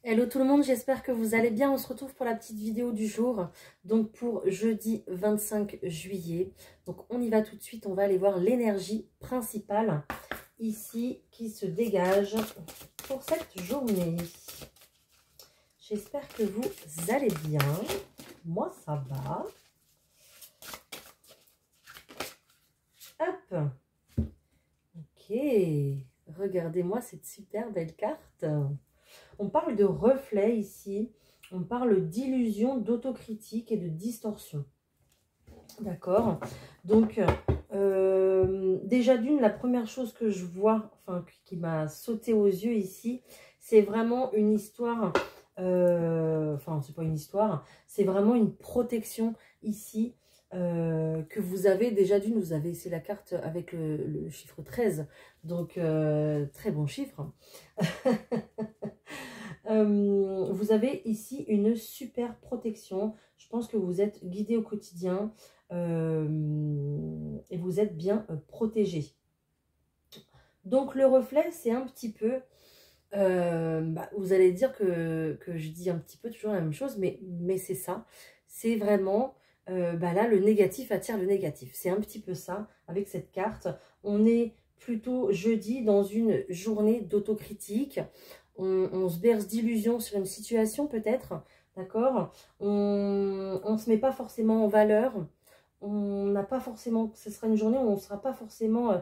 Hello tout le monde, j'espère que vous allez bien. On se retrouve pour la petite vidéo du jour, donc pour jeudi 25 juillet. Donc on y va tout de suite, on va aller voir l'énergie principale ici qui se dégage pour cette journée. J'espère que vous allez bien. Moi ça va. Hop. Ok, regardez-moi cette super belle carte. On parle de reflet ici, on parle d'illusion, d'autocritique et de distorsion. D'accord? Donc, déjà d'une, la première chose que je vois, enfin qui m'a sauté aux yeux ici, c'est vraiment une histoire, enfin c'est pas une histoire, c'est vraiment une protection ici que vous avez déjà d'une, vous avez, c'est la carte avec le chiffre 13, donc très bon chiffre. Vous avez ici une super protection. Je pense que vous êtes guidé au quotidien et vous êtes bien protégé. Donc le reflet, c'est un petit peu... vous allez dire que je dis un petit peu toujours la même chose, mais c'est ça. C'est vraiment... là, le négatif attire le négatif. C'est un petit peu ça avec cette carte. On est plutôt jeudi dans une journée d'autocritique. On se berce d'illusions sur une situation peut-être, d'accord? On ne se met pas forcément en valeur. On n'a pas forcément, ce sera une journée où on ne sera pas forcément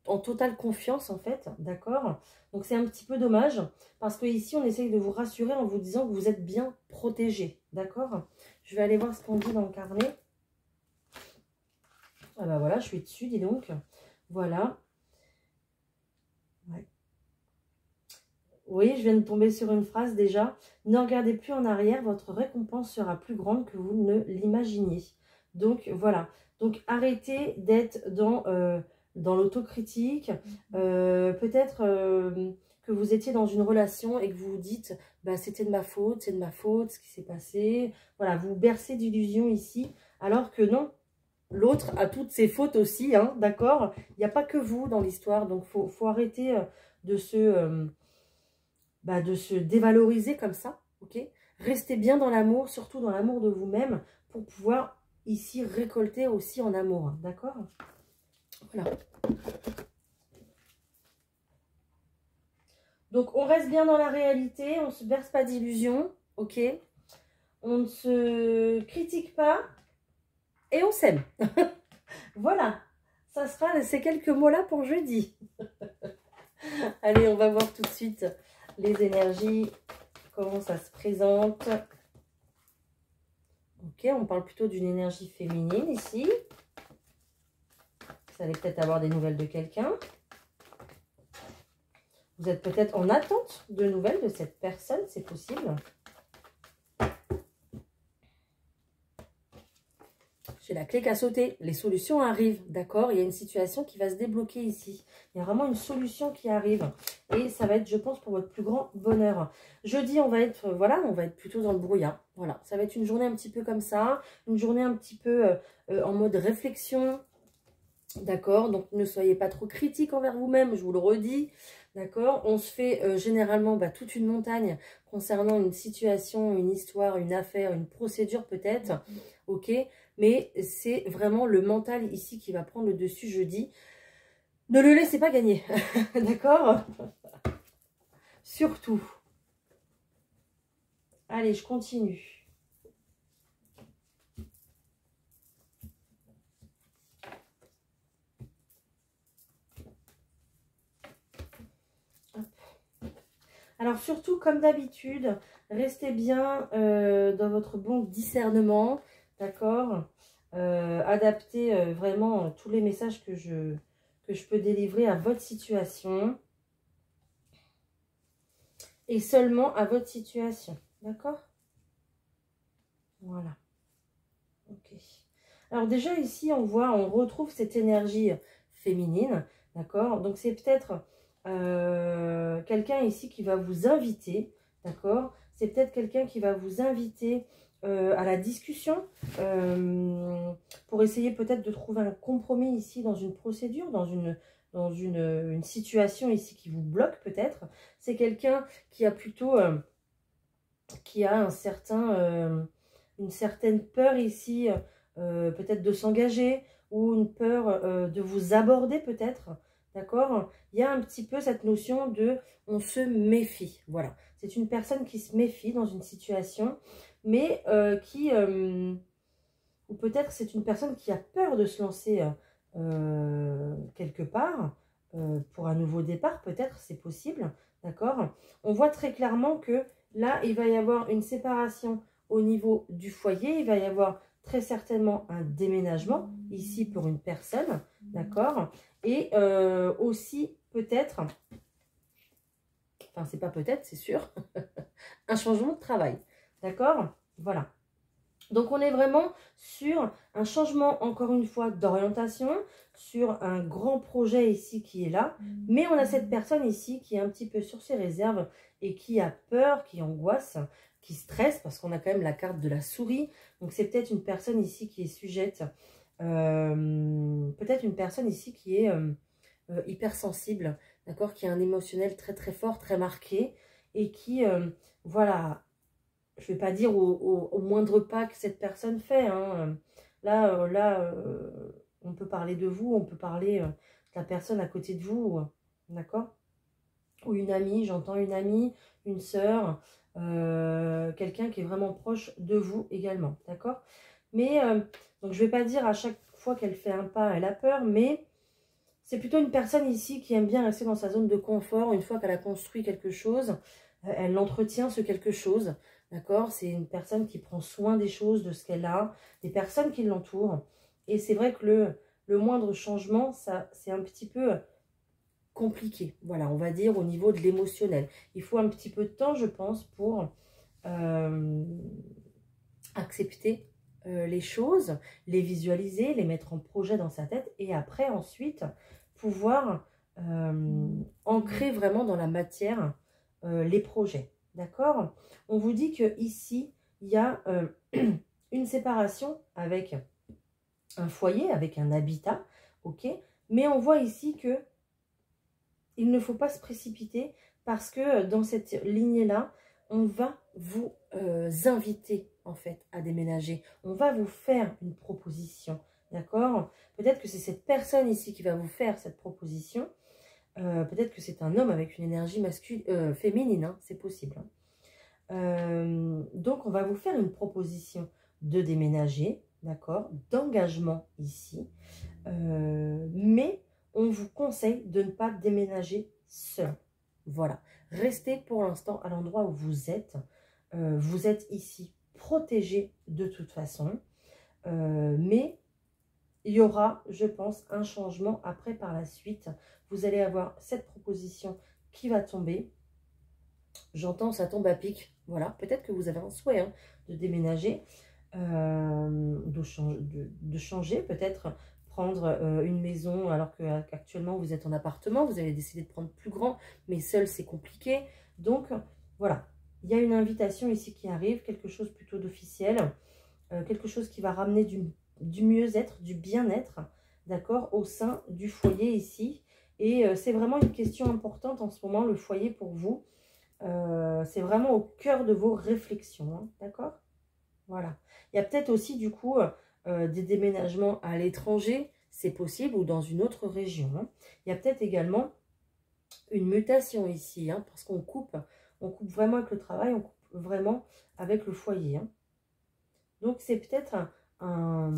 en totale confiance en fait, d'accord? Donc c'est un petit peu dommage parce que ici on essaye de vous rassurer en vous disant que vous êtes bien protégé, d'accord? Je vais aller voir ce qu'on dit dans le carnet. Ah bah voilà, je suis dessus, dis donc. Voilà. Ouais. Oui, je viens de tomber sur une phrase déjà. Ne regardez plus en arrière, votre récompense sera plus grande que vous ne l'imaginiez. Donc voilà. Donc arrêtez d'être dans l'autocritique. Peut-être que vous étiez dans une relation et que vous vous dites bah, c'était de ma faute, c'est de ma faute, ce qui s'est passé. Voilà, vous bercez d'illusions ici, alors que non. L'autre a toutes ses fautes aussi, hein, d'accord? Il n'y a pas que vous dans l'histoire, donc faut arrêter de se dévaloriser comme ça, ok? Restez bien dans l'amour, surtout dans l'amour de vous-même, pour pouvoir ici récolter aussi en amour, hein, d'accord? Voilà. Donc, on reste bien dans la réalité, on ne se berce pas d'illusions, ok? On ne se critique pas et on s'aime. Voilà, ça sera ces quelques mots-là pour jeudi. Allez, on va voir tout de suite les énergies, comment ça se présente. Ok, on parle plutôt d'une énergie féminine ici. Vous allez peut-être avoir des nouvelles de quelqu'un. Vous êtes peut-être en attente de nouvelles de cette personne, c'est possible. J'ai la clé qui a sauté. Les solutions arrivent, d'accord? Il y a une situation qui va se débloquer ici. Il y a vraiment une solution qui arrive. Et ça va être, je pense, pour votre plus grand bonheur. Jeudi, on va être, voilà, on va être plutôt dans le brouillard. Voilà, ça va être une journée un petit peu comme ça. Une journée un petit peu en mode réflexion. D'accord? Donc, ne soyez pas trop critique envers vous-même, je vous le redis. D'accord? On se fait généralement toute une montagne concernant une situation, une histoire, une affaire, une procédure peut-être. Ok? Mais c'est vraiment le mental ici qui va prendre le dessus jeudi. Ne le laissez pas gagner. D'accord? Surtout. Allez, je continue. Alors surtout, comme d'habitude, restez bien dans votre bon discernement, d'accord? Adaptez vraiment tous les messages que je peux délivrer à votre situation. Et seulement à votre situation, d'accord? Voilà. Ok. Alors déjà ici, on retrouve cette énergie féminine, d'accord? Donc c'est peut-être quelqu'un ici qui va vous inviter, d'accord? C'est peut-être quelqu'un qui va vous inviter à la discussion pour essayer peut-être de trouver un compromis ici dans une procédure, dans une situation ici qui vous bloque peut-être. C'est quelqu'un qui a plutôt qui a une certaine peur ici, peut-être de s'engager, ou une peur de vous aborder peut-être, d'accord? Il y a un petit peu cette notion de on se méfie, voilà. C'est une personne qui se méfie dans une situation, mais ou peut-être c'est une personne qui a peur de se lancer quelque part, pour un nouveau départ, peut-être, c'est possible, d'accord? On voit très clairement que là, il va y avoir une séparation au niveau du foyer, il va y avoir très certainement un déménagement, ici pour une personne, d'accord? Et aussi, peut-être, enfin, c'est pas peut-être, c'est sûr, un changement de travail, d'accord? Voilà. Donc, on est vraiment sur un changement, encore une fois, d'orientation, sur un grand projet ici qui est là. Mais on a cette personne ici qui est un petit peu sur ses réserves et qui a peur, qui angoisse, qui stresse, parce qu'on a quand même la carte de la souris. Donc, c'est peut-être une personne ici qui est sujette, peut-être une personne ici qui est hypersensible, d'accord, qui a un émotionnel très très fort, très marqué, et qui, voilà, je ne vais pas dire au moindre pas que cette personne fait. Hein. Là, on peut parler de vous, on peut parler de la personne à côté de vous, d'accord? Ou une amie, j'entends une amie, une sœur, quelqu'un qui est vraiment proche de vous également, d'accord? Mais, donc je ne vais pas dire à chaque fois qu'elle fait un pas, elle a peur, mais c'est plutôt une personne ici qui aime bien rester dans sa zone de confort. Une fois qu'elle a construit quelque chose, elle entretient ce quelque chose. D'accord? C'est une personne qui prend soin des choses, de ce qu'elle a, des personnes qui l'entourent. Et c'est vrai que le moindre changement, ça c'est un petit peu compliqué. Voilà, on va dire au niveau de l'émotionnel. Il faut un petit peu de temps, je pense, pour accepter les choses, les visualiser, les mettre en projet dans sa tête et après, ensuite, pouvoir ancrer vraiment dans la matière les projets. D'accord? On vous dit que ici il y a une séparation avec un foyer, avec un habitat, ok? Mais on voit ici que il ne faut pas se précipiter parce que dans cette lignée-là, on va vous inviter en fait à déménager. On va vous faire une proposition, d'accord? Peut-être que c'est cette personne ici qui va vous faire cette proposition. Peut-être que c'est un homme avec une énergie masculine, féminine, hein, c'est possible. Hein. Donc, on va vous faire une proposition de déménager, d'accord, d'engagement ici. Mais on vous conseille de ne pas déménager seul. Voilà. Restez pour l'instant à l'endroit où vous êtes. Vous êtes ici protégé de toute façon. Mais il y aura, je pense, un changement après par la suite. Vous allez avoir cette proposition qui va tomber. J'entends, ça tombe à pic. Voilà, peut-être que vous avez un souhait hein, de déménager, de changer, peut-être prendre une maison alors qu'actuellement vous êtes en appartement. Vous avez décidé de prendre plus grand, mais seul c'est compliqué. Donc voilà, il y a une invitation ici qui arrive, quelque chose plutôt d'officiel, quelque chose qui va ramener du mieux-être, du bien-être, d'accord, au sein du foyer ici. Et c'est vraiment une question importante en ce moment, le foyer pour vous. C'est vraiment au cœur de vos réflexions, hein, d'accord? Voilà. Il y a peut-être aussi du coup des déménagements à l'étranger, c'est possible, ou dans une autre région. Hein. Il y a peut-être également une mutation ici, hein, parce qu'on coupe vraiment avec le travail, on coupe vraiment avec le foyer. Hein. Donc c'est peut-être un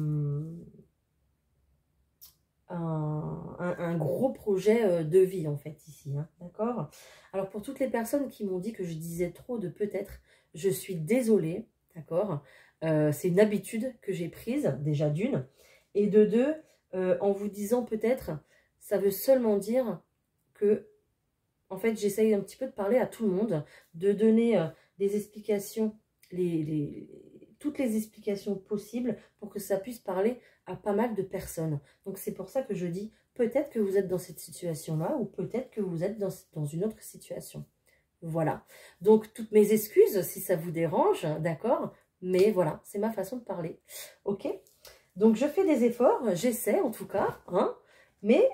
gros projet de vie en fait ici, hein, d'accord? Alors pour toutes les personnes qui m'ont dit que je disais trop de peut-être, je suis désolée, d'accord? C'est une habitude que j'ai prise, déjà d'une, et de deux, en vous disant peut-être, ça veut seulement dire que, en fait, j'essaye un petit peu de parler à tout le monde, de donner des explications, toutes les explications possibles pour que ça puisse parler à pas mal de personnes. Donc c'est pour ça que je dis, peut-être que vous êtes dans cette situation-là ou peut-être que vous êtes dans une autre situation. Voilà. Donc toutes mes excuses si ça vous dérange, d'accord? Mais voilà, c'est ma façon de parler. Ok? Donc je fais des efforts, j'essaie en tout cas, hein? Mais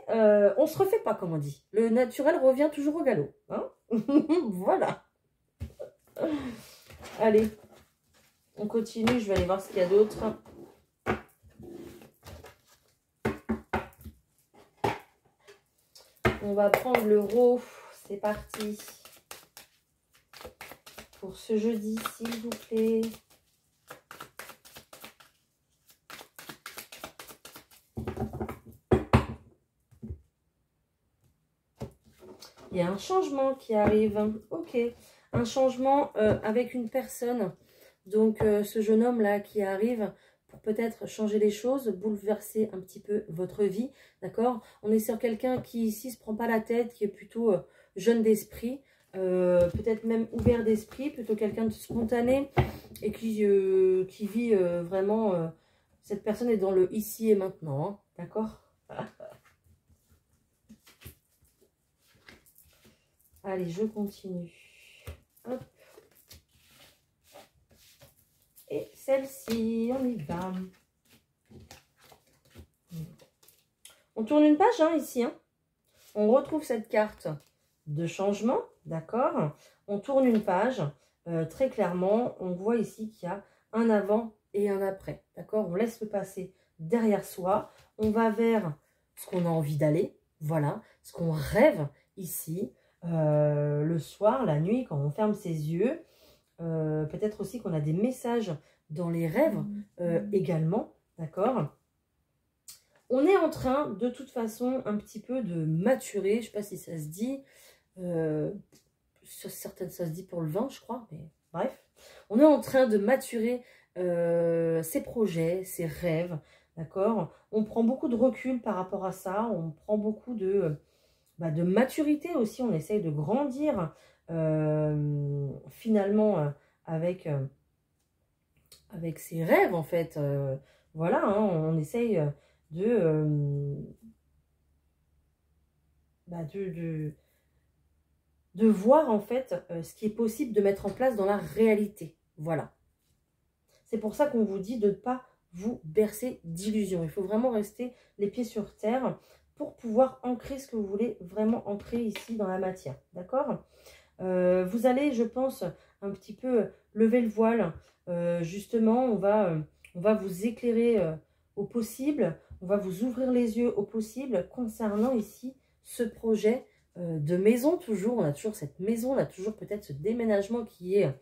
on se refait pas, comme on dit. Le naturel revient toujours au galop. Hein. Voilà. Allez, on continue. Je vais aller voir ce qu'il y a d'autre. On va prendre l'euro. C'est parti. Pour ce jeudi, s'il vous plaît. Il y a un changement qui arrive. Ok. Un changement avec une personne. Donc, ce jeune homme-là qui arrive pour peut-être changer les choses, bouleverser un petit peu votre vie. D'accord? On est sur quelqu'un qui, ici, se prend pas la tête, qui est plutôt jeune d'esprit. Peut-être même ouvert d'esprit, plutôt quelqu'un de spontané et qui vit vraiment... cette personne est dans le ici et maintenant. Hein, d'accord? Allez, je continue. Hop. Et celle-ci, on y va. On tourne une page hein, ici. Hein. On retrouve cette carte de changement, d'accord? On tourne une page. Très clairement, on voit ici qu'il y a un avant et un après, d'accord? On laisse le passé derrière soi. On va vers ce qu'on a envie d'aller, voilà, ce qu'on rêve ici. Le soir, la nuit, quand on ferme ses yeux, peut-être aussi qu'on a des messages dans les rêves également, d'accord? On est en train, de toute façon, un petit peu de maturer, je ne sais pas si ça se dit, sur certaines ça se dit pour le vin, je crois, mais bref. On est en train de maturer ses projets, ses rêves, d'accord? On prend beaucoup de recul par rapport à ça, on prend beaucoup de maturité aussi, on essaye de grandir finalement avec ses rêves en fait. Voilà, hein, on essaye de voir en fait ce qui est possible de mettre en place dans la réalité. Voilà. C'est pour ça qu'on vous dit de ne pas vous bercer d'illusions. Il faut vraiment rester les pieds sur terre pour pouvoir ancrer ce que vous voulez vraiment ancrer ici dans la matière. D'accord? Vous allez, je pense, un petit peu lever le voile. Justement, on va vous éclairer au possible. On va vous ouvrir les yeux au possible concernant ici ce projet de maison. Toujours, on a toujours cette maison, on a toujours peut-être ce déménagement qui est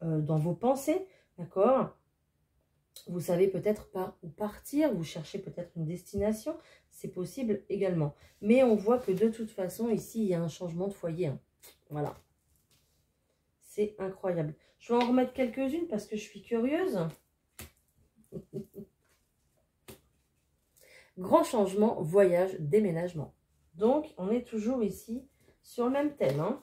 dans vos pensées. D'accord? Vous savez peut-être pas où partir, vous cherchez peut-être une destination, c'est possible également. Mais on voit que de toute façon, ici, il y a un changement de foyer. Hein. Voilà. C'est incroyable. Je vais en remettre quelques-unes parce que je suis curieuse. Grand changement, voyage, déménagement. Donc, on est toujours ici sur le même thème. Hein.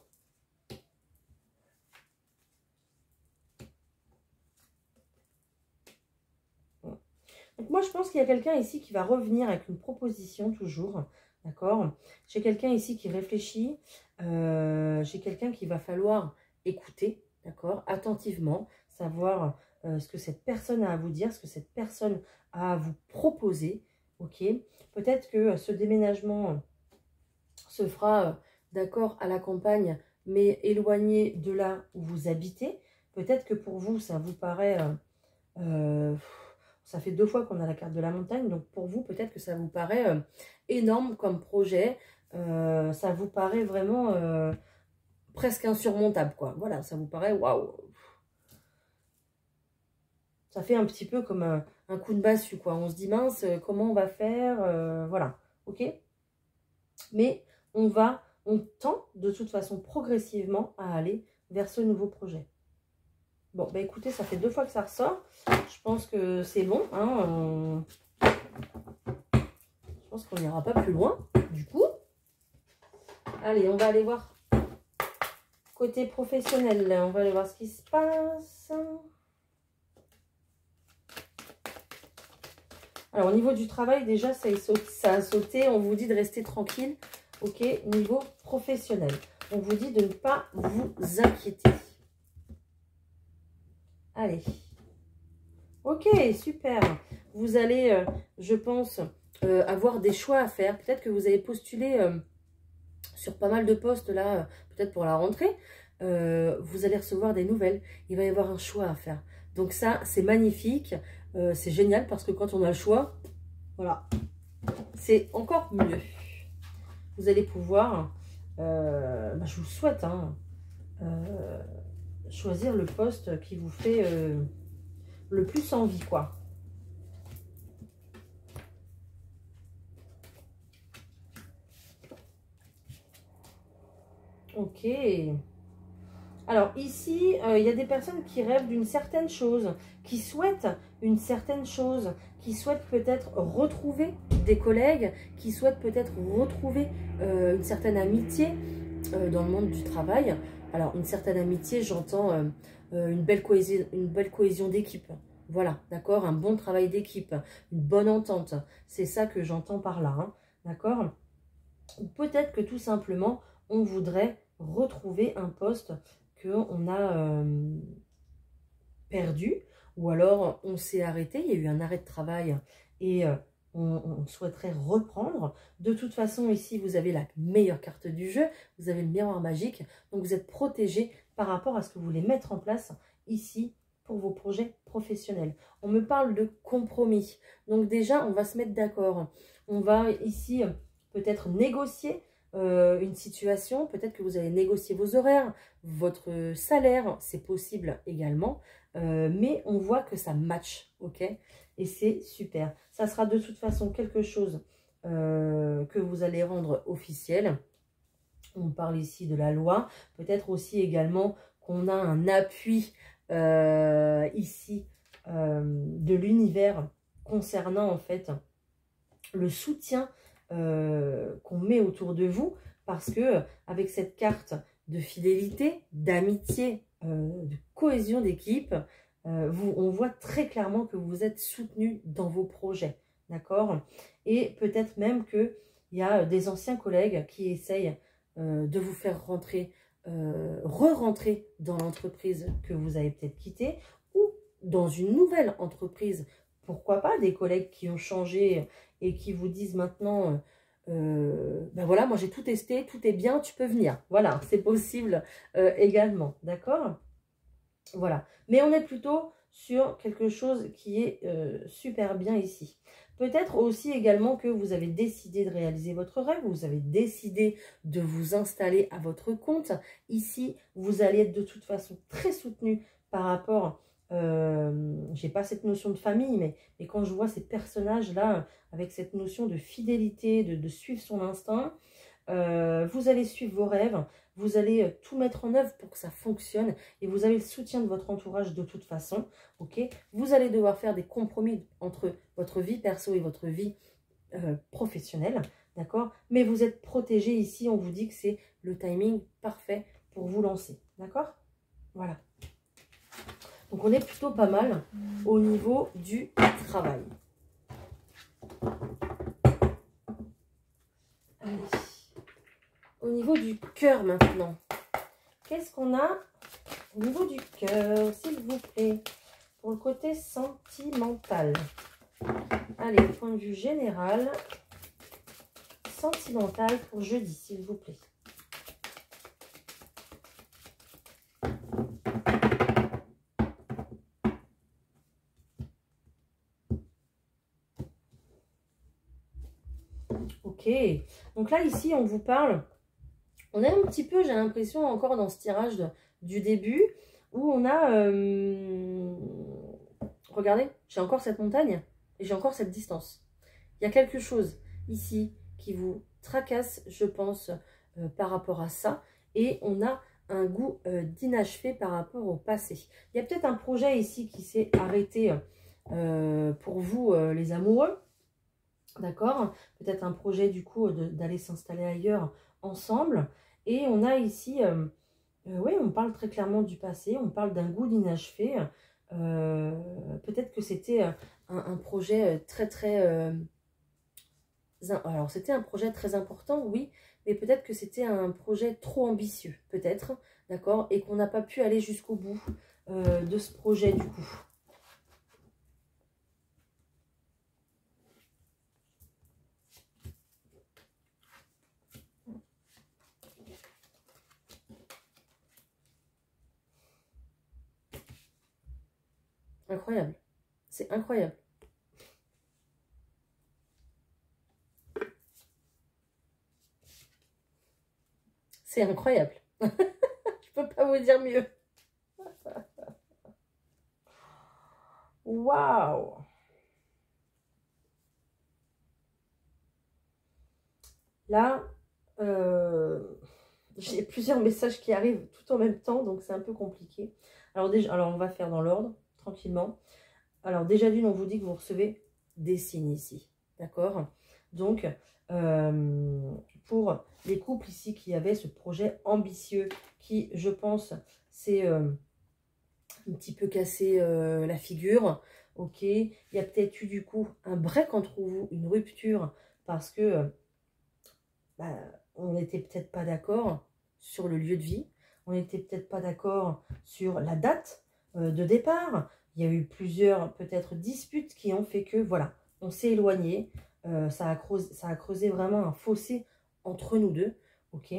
Donc moi, je pense qu'il y a quelqu'un ici qui va revenir avec une proposition toujours, d'accord? J'ai quelqu'un ici qui réfléchit, j'ai quelqu'un qu'il va falloir écouter, d'accord? Attentivement, savoir ce que cette personne a à vous dire, ce que cette personne a à vous proposer, ok? Peut-être que ce déménagement se fera, d'accord, à la campagne, mais éloigné de là où vous habitez. Peut-être que pour vous, ça vous paraît... ça fait 2 fois qu'on a la carte de la montagne, donc pour vous, peut-être que ça vous paraît énorme comme projet. Ça vous paraît vraiment presque insurmontable, quoi. Voilà, ça vous paraît waouh. Ça fait un petit peu comme un coup de massue, quoi. On se dit, mince, comment on va faire voilà, ok? Mais on tend de toute façon progressivement à aller vers ce nouveau projet. Bon, bah écoutez, ça fait 2 fois que ça ressort. Je pense que c'est bon. Hein, je pense qu'on n'ira pas plus loin, du coup. Allez, on va aller voir côté professionnel. On va aller voir ce qui se passe. Alors, au niveau du travail, déjà, ça a sauté. On vous dit de rester tranquille. Ok, niveau professionnel. On vous dit de ne pas vous inquiéter. Allez. Ok, super. Vous allez, je pense, avoir des choix à faire. Peut-être que vous avez postulé sur pas mal de postes là, peut-être pour la rentrée. vous allez recevoir des nouvelles. Il va y avoir un choix à faire. Donc ça, c'est magnifique. C'est génial parce que quand on a le choix, voilà, c'est encore mieux. Vous allez pouvoir, je vous souhaite, hein, choisir le poste qui vous fait le plus envie, quoi. Ok. Alors ici, il y a des personnes qui rêvent d'une certaine chose, qui souhaitent une certaine chose, qui souhaitent peut-être retrouver des collègues, qui souhaitent peut-être retrouver une certaine amitié dans le monde du travail. Alors une certaine amitié, j'entends une belle cohésion d'équipe. Voilà, d'accord, un bon travail d'équipe, une bonne entente. C'est ça que j'entends par là, hein, d'accord? Ou peut-être que tout simplement, on voudrait retrouver un poste qu'on a perdu, ou alors on s'est arrêté, il y a eu un arrêt de travail et on souhaiterait reprendre. De toute façon, ici, vous avez la meilleure carte du jeu, vous avez le miroir magique, donc vous êtes protégé par rapport à ce que vous voulez mettre en place ici pour vos projets professionnels. On me parle de compromis, donc déjà, on va se mettre d'accord. On va ici peut-être négocier une situation, peut-être que vous allez négocier vos horaires, votre salaire, c'est possible également, mais on voit que ça match, ok? Et c'est super. Ça sera de toute façon quelque chose que vous allez rendre officiel. On parle ici de la loi, peut-être aussi également qu'on a un appui ici de l'univers concernant en fait le soutien qu'on met autour de vous, parce que avec cette carte de fidélité, d'amitié, de cohésion d'équipe, on voit très clairement que vous êtes soutenu dans vos projets, d'accord? Et peut-être même qu'il y a des anciens collègues qui essayent de vous faire rentrer, re-rentrer dans l'entreprise que vous avez peut-être quittée, ou dans une nouvelle entreprise. Pourquoi pas des collègues qui ont changé et qui vous disent maintenant, ben voilà, moi j'ai tout testé, tout est bien, tu peux venir. Voilà, c'est possible également, d'accord? Voilà, mais on est plutôt sur quelque chose qui est super bien ici. Peut-être aussi également que vous avez décidé de réaliser votre rêve, vous avez décidé de vous installer à votre compte. Ici, vous allez être de toute façon très soutenu par rapport, j'ai pas cette notion de famille, mais quand je vois ces personnages-là, avec cette notion de fidélité, de suivre son instinct, vous allez suivre vos rêves, vous allez tout mettre en œuvre pour que ça fonctionne et vous avez le soutien de votre entourage de toute façon, ok? Vous allez devoir faire des compromis entre votre vie perso et votre vie professionnelle, d'accord? Mais vous êtes protégé ici, on vous dit que c'est le timing parfait pour vous lancer, d'accord? Voilà. Donc on est plutôt pas mal au niveau du travail. Allez. Au niveau du cœur maintenant, qu'est-ce qu'on a au niveau du cœur, s'il vous plaît, pour le côté sentimental? Allez, point de vue général, sentimental pour jeudi, s'il vous plaît. Ok, donc là, ici, on vous parle, on est un petit peu, j'ai l'impression, encore dans ce tirage du début, où on a, regardez, j'ai encore cette montagne, et j'ai encore cette distance. Il y a quelque chose ici qui vous tracasse, je pense, par rapport à ça, et on a un goût d'inachevé par rapport au passé. Il y a peut-être un projet ici qui s'est arrêté pour vous, les amoureux. D'accord? Peut-être un projet du coup d'aller s'installer ailleurs ensemble. Et on a ici, oui, on parle très clairement du passé, on parle d'un goût d'inachevé. Peut-être que c'était un projet alors c'était un projet très important, oui, mais peut-être que c'était un projet trop ambitieux, peut-être, d'accord? Et qu'on n'a pas pu aller jusqu'au bout de ce projet du coup. incroyable. C'est incroyable. C'est incroyable. Je peux pas vous dire mieux. Waouh! Là, j'ai plusieurs messages qui arrivent tout en même temps, donc c'est un peu compliqué. Alors déjà, on va faire dans l'ordre, tranquillement. Alors déjà d'une, on vous dit que vous recevez des signes ici, d'accord? Donc, pour les couples ici qui avaient ce projet ambitieux, qui, je pense, c'est un petit peu cassé la figure, ok? Il y a peut-être eu du coup un break entre vous, une rupture, parce que bah, on n'était peut-être pas d'accord sur le lieu de vie, on n'était peut-être pas d'accord sur la date de départ. Il y a eu plusieurs peut-être disputes qui ont fait que voilà, on s'est éloigné. Ça a creusé vraiment un fossé entre nous deux, ok?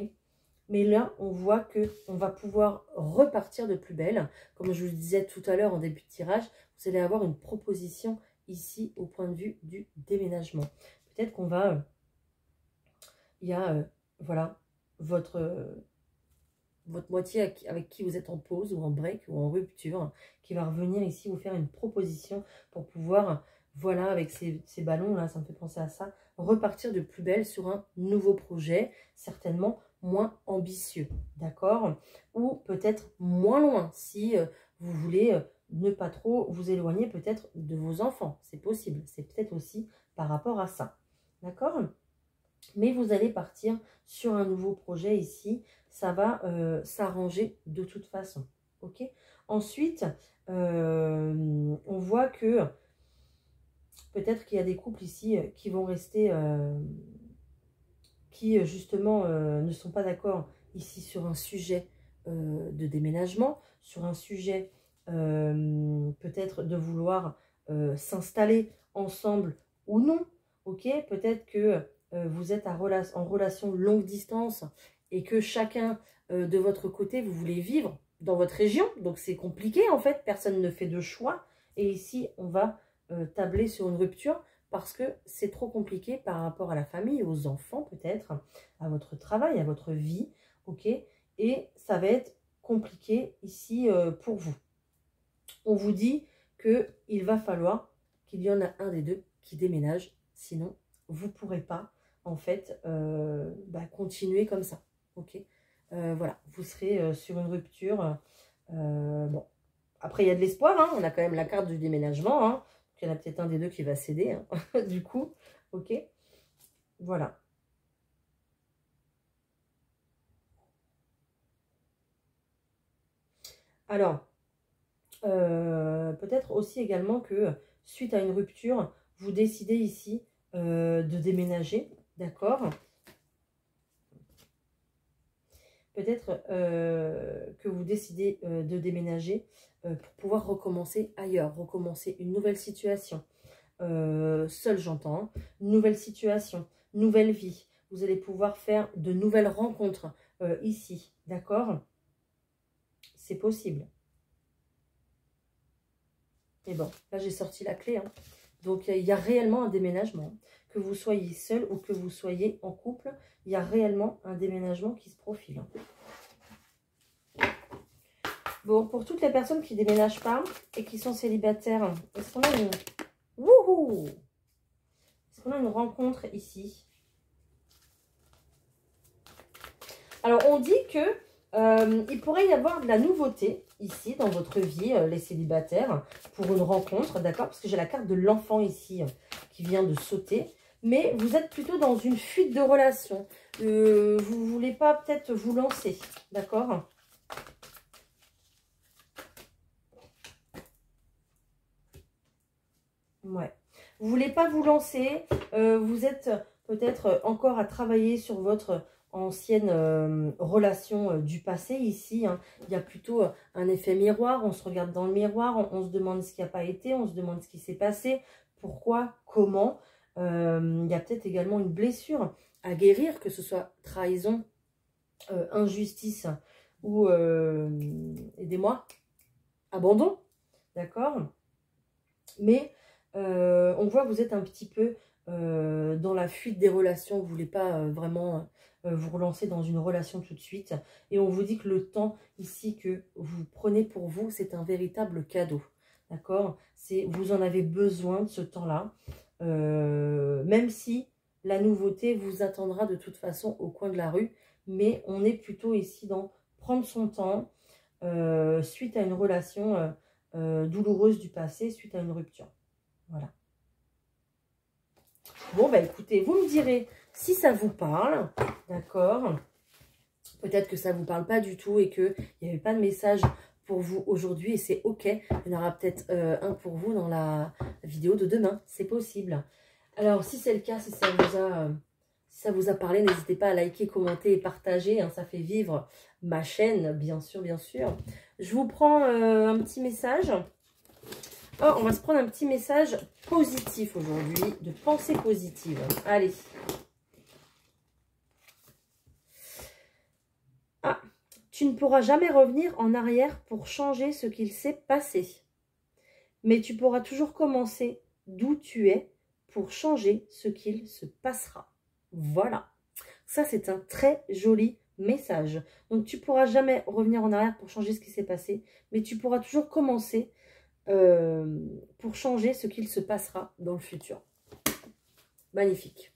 Mais là, on voit que on va pouvoir repartir de plus belle. Comme je vous le disais tout à l'heure en début de tirage, vous allez avoir une proposition ici au point de vue du déménagement. Peut-être qu'on va... il y a, voilà, votre moitié avec qui vous êtes en pause ou en break ou en rupture, qui va revenir ici vous faire une proposition pour pouvoir, voilà, avec ces ballons là, ça me fait penser à ça, repartir de plus belle sur un nouveau projet, certainement moins ambitieux, d'accord? Ou peut-être moins loin, si vous voulez ne pas trop vous éloigner peut-être de vos enfants, c'est possible, c'est peut-être aussi par rapport à ça, d'accord? Mais vous allez partir sur un nouveau projet ici. Ça va s'arranger de toute façon. Ok. Ensuite, on voit que peut-être qu'il y a des couples ici qui vont rester, qui justement ne sont pas d'accord ici sur un sujet de déménagement, sur un sujet peut-être de vouloir s'installer ensemble ou non. Ok. Peut-être que vous êtes en relation longue distance et que chacun de votre côté, vous voulez vivre dans votre région. Donc, c'est compliqué en fait. Personne ne fait de choix. Et ici, on va tabler sur une rupture parce que c'est trop compliqué par rapport à la famille, aux enfants peut-être, à votre travail, à votre vie. Ok. Et ça va être compliqué ici pour vous. On vous dit qu'il va falloir qu'il y en a un des deux qui déménage. Sinon, vous ne pourrez pas en fait continuer comme ça. Ok. Voilà, vous serez sur une rupture. Bon, après il y a de l'espoir, hein, on a quand même la carte du déménagement, hein, il y en a peut-être un des deux qui va céder, hein, du coup, ok, voilà. Alors, peut-être aussi également que suite à une rupture, vous décidez ici de déménager, d'accord? Peut-être que vous décidez de déménager pour pouvoir recommencer ailleurs, recommencer une nouvelle situation. Seul j'entends, hein. Nouvelle situation, nouvelle vie. Vous allez pouvoir faire de nouvelles rencontres ici, d'accord? C'est possible. Et bon, là j'ai sorti la clé, hein. Donc il y a réellement un déménagement. Que vous soyez seul ou que vous soyez en couple, il y a réellement un déménagement qui se profile. Bon, pour toutes les personnes qui ne déménagent pas et qui sont célibataires, est-ce qu'on a une... Wouhou! Est-ce qu'on a une rencontre ici? Alors, on dit que il pourrait y avoir de la nouveauté ici dans votre vie, les célibataires, pour une rencontre, d'accord? Parce que j'ai la carte de l'enfant ici qui vient de sauter. Mais vous êtes plutôt dans une fuite de relation. Vous ne voulez pas peut-être vous lancer, d'accord? Ouais. Vous ne voulez pas vous lancer. Vous êtes peut-être encore à travailler sur votre ancienne relation du passé ici, hein. Il y a plutôt un effet miroir. On se regarde dans le miroir. On se demande ce qui n'a pas été. On se demande ce qui s'est passé. Pourquoi? Comment? Il y a peut-être également une blessure à guérir, que ce soit trahison, injustice ou, aidez-moi, abandon. D'accord? Mais on voit que vous êtes un petit peu dans la fuite des relations. Vous ne voulez pas vraiment vous relancer dans une relation tout de suite. Et on vous dit que le temps ici que vous prenez pour vous, c'est un véritable cadeau. D'accord? Vous en avez besoin de ce temps-là. Même si la nouveauté vous attendra de toute façon au coin de la rue. Mais on est plutôt ici dans prendre son temps suite à une relation douloureuse du passé, suite à une rupture. Voilà. Bon, bah écoutez, vous me direz si ça vous parle, d'accord? Peut-être que ça ne vous parle pas du tout et qu'il n'y avait pas de message pour vous aujourd'hui et c'est ok. Il y en aura peut-être un pour vous dans la vidéo de demain, c'est possible. Alors, si c'est le cas, si ça vous a parlé, n'hésitez pas à liker, commenter et partager. Hein, ça fait vivre ma chaîne, bien sûr, bien sûr. Je vous prends un petit message. Oh, on va se prendre un petit message positif aujourd'hui, de pensée positive. Allez. Ah, tu ne pourras jamais revenir en arrière pour changer ce qu'il s'est passé. Mais tu pourras toujours commencer d'où tu es pour changer ce qu'il se passera. Voilà. Ça, c'est un très joli message. Donc, tu ne pourras jamais revenir en arrière pour changer ce qui s'est passé, mais tu pourras toujours commencer pour changer ce qu'il se passera dans le futur. Magnifique.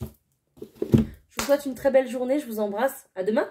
Je vous souhaite une très belle journée. Je vous embrasse. À demain.